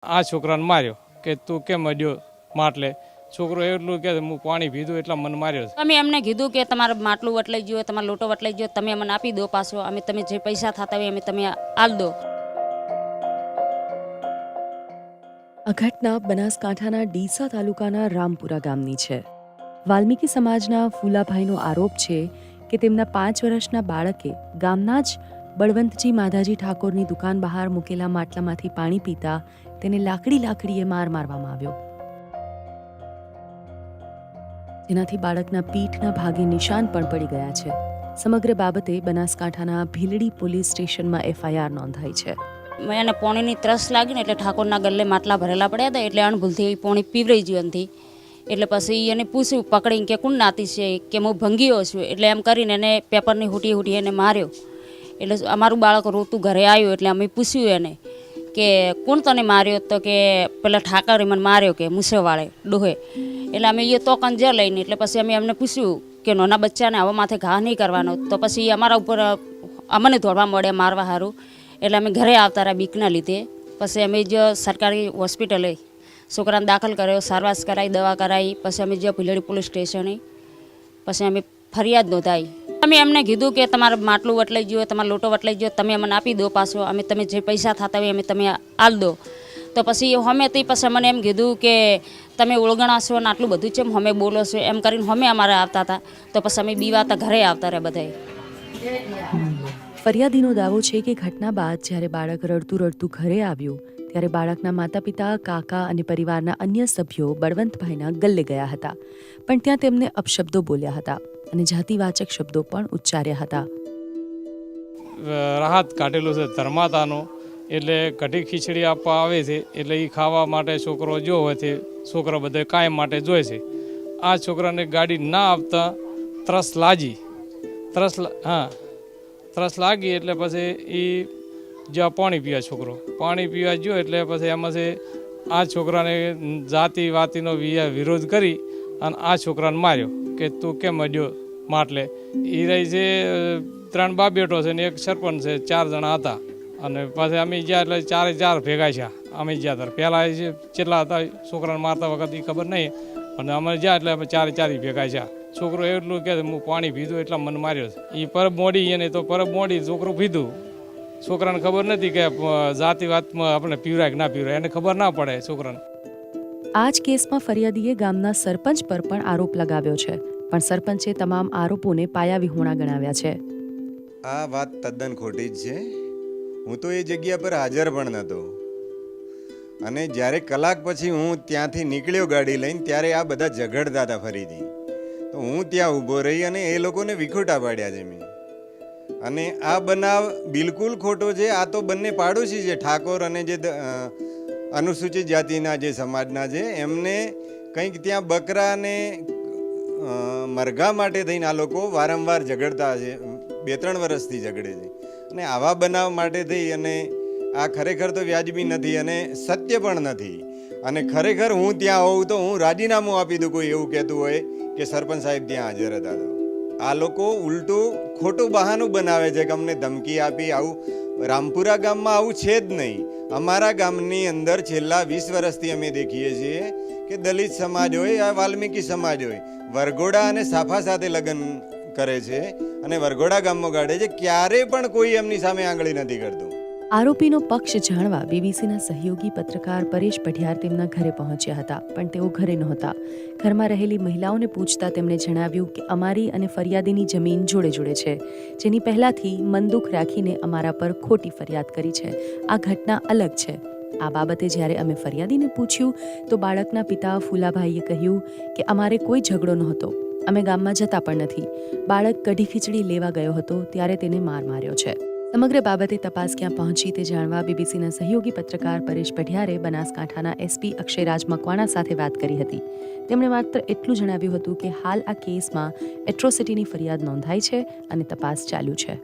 આ છોકરાને માર્યો કે તું કેમ અડ્યો માટલે. છોકરો એટલું કે હું પાણી પીધું એટલે મને માર્યો. અમે એમને કીધું કે તમારે માટલું વટલાઈ ગયું, તમારો લોટો વટલાઈ ગયો, તમે અમને આપી દો પાછો, અમે તમે જે પૈસા થતા હોય અમે તમે આલ દો. આ ઘટના બનાસકાંઠાના ડીસા તાલુકાના રામપુરા ગામની છે. વાલ્મીકી સમાજના ફૂલાભાઈનો આરોપ છે કે તેમના 5 વર્ષના બાળકે ગામના જ બળવંતજી માધાજી ઠાકોરની દુકાન બહાર મૂકેલા માટલામાંથી પાણી પીતા તેને લાકડીએ મારવામાં આવ્યો, જેનાથી બાળકના પીઠના ભાગે નિશાન પણ પડી ગયા છે. સમગ્ર બાબતે બનાસકાંઠાના ભીલડી પોલીસ સ્ટેશનમાં FIR નોંધાઈ છે. એને પોણીની ત્રસ લાગી ને એટલે ઠાકોરના ગલ્લે માટલા ભરેલા પડ્યા હતા, એટલે અણભૂલથી પોણી પીવરાઈ ગયું નથી. એટલે પછી એને પૂછ્યું પકડીને કે કોણ નાતી છે, કે હું ભંગીયો છું. એટલે એમ કરીને એને પેપરની હુટી એને માર્યો. એટલે અમારું બાળક રોતું ઘરે આવ્યું એટલે અમે પૂછ્યું એને કે કોણ તને માર્યો, તો કે પેલા ઠાકરે મને માર્યો કે મૂસેવાળે ડોહે. એટલે અમે એ તો કંજે લઈને એટલે પછી અમે એમને પૂછ્યું કે નાના બચ્ચાને આવા માથે ઘા નહીં કરવાનો. તો પછી અમારા ઉપર અમને દોડવા મળ્યા મારવા સારું. એટલે અમે ઘરે આવતા રહ્યા બીકના લીધે. પછી અમે જે સરકારી હોસ્પિટલે છોકરાને દાખલ કર્યો, સારવાર કરાવી, દવા કરાવી. પછી અમે જે ભીલડી પોલીસ સ્ટેશને પછી અમે ફરિયાદ નોંધાઈ. અમે એમને કીધું કે તમારે માટલું વટલાઈ ગયું, તમારો લોટો વટલાઈ ગયો, તમે અમને આપી દો પાછો, અમે તમે જે પૈસા થતા હોય અમે તમે આલ દો. તો પછી અમે તે પછી મને એમ કીધું કે તમે ઓળગણા છો ને આટલું બધું છે અમે બોલો છો એમ કરીને અમે અમારે આવતા હતા. તો પછી અમે બીવાતા ઘરે આવતા રહ્યા બધાએ. ફરિયાદીનો દાવો છે કે ઘટના બાદ જ્યારે બાળક રડતું ઘરે આવ્યું ત્યારે બાળકના માતા પિતા, કાકા અને પરિવારના અન્ય સભ્યો બળવંતભાઈના ગલ્લે ગયા હતા, પણ ત્યાં તેમને અપશબ્દો બોલ્યા હતા અને જાતિવાચક શબ્દો પણ ઉચ્ચાર્યા હતા. રાહત કાઢેલું છે ધર્માતાનો, એટલે કઢી ખીચડી આપવા આવે છે. એટલે એ ખાવા માટે છોકરો જો હોય છે, છોકરા બધા કાયમ માટે જોઈ છે. આ છોકરાને ગાડી ના આપતા ત્રસ લાગી એટલે પછી એ જ્યાં પાણી પીવા છોકરો પાણી પીવા ગયો. એટલે પછી એમાં છે આ છોકરાને જાતિવાતીનો વિરોધ કરી અને આ છોકરાને માર્યો કે તું કેમ અડ્યો માટલે. એ રહી છે 3 બાપ બેટો છે ને 1 સરપંચ છે, 4 જણા હતા. અને પછી અમે જ્યાં એટલે 4 ભેગા છે. અમે જ્યાં હતા પહેલાં કેટલા હતા છોકરાને મારતા વખત એ ખબર નહીં, અને અમે જ્યાં એટલે અમે 4 ભેગા છે. છોકરો એટલું કે હું પાણી પીધું એટલે મને માર્યો છે. એ પરબ મોડી એને તો પરબ મોડી છોકરું પીધું. છોકરાને ખબર નથી કે જાતિવાતમાં આપણે પીવરાય કે ના પીવરાય, એને ખબર ના પડે છોકરાને. આ જ કેસમાં ફરિયાદીએ ગામના સરપંચ પર પણ આરોપ લગાવ્યો છે, પણ સરપંચે તમામ આરોપોને પાયાવિહોણા ગણાવ્યા છે. આ વાત તદ્દન ખોટી જ છે. હું તો એ જગ્યા પર હાજર પણ નહોતો, અને જ્યારે કલાક પછી હું ત્યાંથી નીકળ્યો ગાડી લઈને ત્યારે આ બધા ઝઘડતા હતા ફરીથી. તો હું ત્યાં ઊભો રહી અને એ લોકોને વિખૂટા પાડ્યા છે મેં. અને આ બનાવ બિલકુલ ખોટો છે. આ તો બંને પાડોશી છે, ઠાકોર અને જે અનુસૂચિત જાતિના જે સમાજના છે, એમને કંઈક ત્યાં બકરા અને મરઘા માટે થઈને આ લોકો વારંવાર ઝઘડતા છે. 2-3 વર્ષથી ઝઘડે છે. અને આવા બનાવ માટે થઈ અને આ ખરેખર તો વ્યાજબી નથી અને સત્ય પણ નથી. અને ખરેખર હું ત્યાં હોઉં તો હું રાજીનામું આપી દઉં કોઈ એવું કહેતું હોય કે સરપંચ સાહેબ ત્યાં હાજર હતા. તો આ લોકો ઉલટું ખોટું બહાનું બનાવે છે કે અમને ધમકી આપી. આવું રામપુરા ગામમાં આવું છે જ નહીં. અમારા ગામની અંદર છેલ્લા 20 વર્ષથી અમે દેખીએ છીએ કે દલિત સમાજ હોય, વાલ્મીકી સમાજ હોય, વરઘોડા અને સાફા સાથે લગ્ન કરે છે અને વરઘોડા ગામમાં ગાળે છે. ક્યારે પણ કોઈ એમની સામે આંગળી નથી કરતું. આરોપીનો પક્ષ જાણવા બીબીસીના સહયોગી પત્રકાર પરેશ પઢિયાર તેમના ઘરે પહોંચ્યા હતા, પણ તેઓ ઘરે નહોતા. ઘરમાં રહેલી મહિલાઓને પૂછતા તેમણે જણાવ્યું કે અમારી અને ફરિયાદીની જમીન જોડે છે, જેની પહેલાથી મનદુખ રાખીને અમારા પર ખોટી ફરિયાદ કરી છે. આ ઘટના અલગ છે. આ બાબતે જ્યારે અમે ફરિયાદીને પૂછ્યું તો બાળકના પિતા ફૂલાભાઈએ કહ્યું કે અમારે કોઈ ઝઘડો નહોતો, અમે ગામમાં જતા પણ નથી. બાળક કઢી ખીચડી લેવા ગયો હતો ત્યારે તેને માર્યો છે. સમગ્ર બાબતે તપાસ ક્યાં પહોંચી તે જાણવા બીબીસીના સહયોગી પત્રકાર પરેશ પઢિયારે બનાસકાંઠાના SP અક્ષયરાજ મકવાણા સાથે વાત કરી હતી. તેમણે માત્ર એટલું જણાવ્યું હતું કે હાલ આ કેસમાં એટ્રોસિટીની ફરિયાદ નોંધાઈ છે અને તપાસ ચાલુ છે.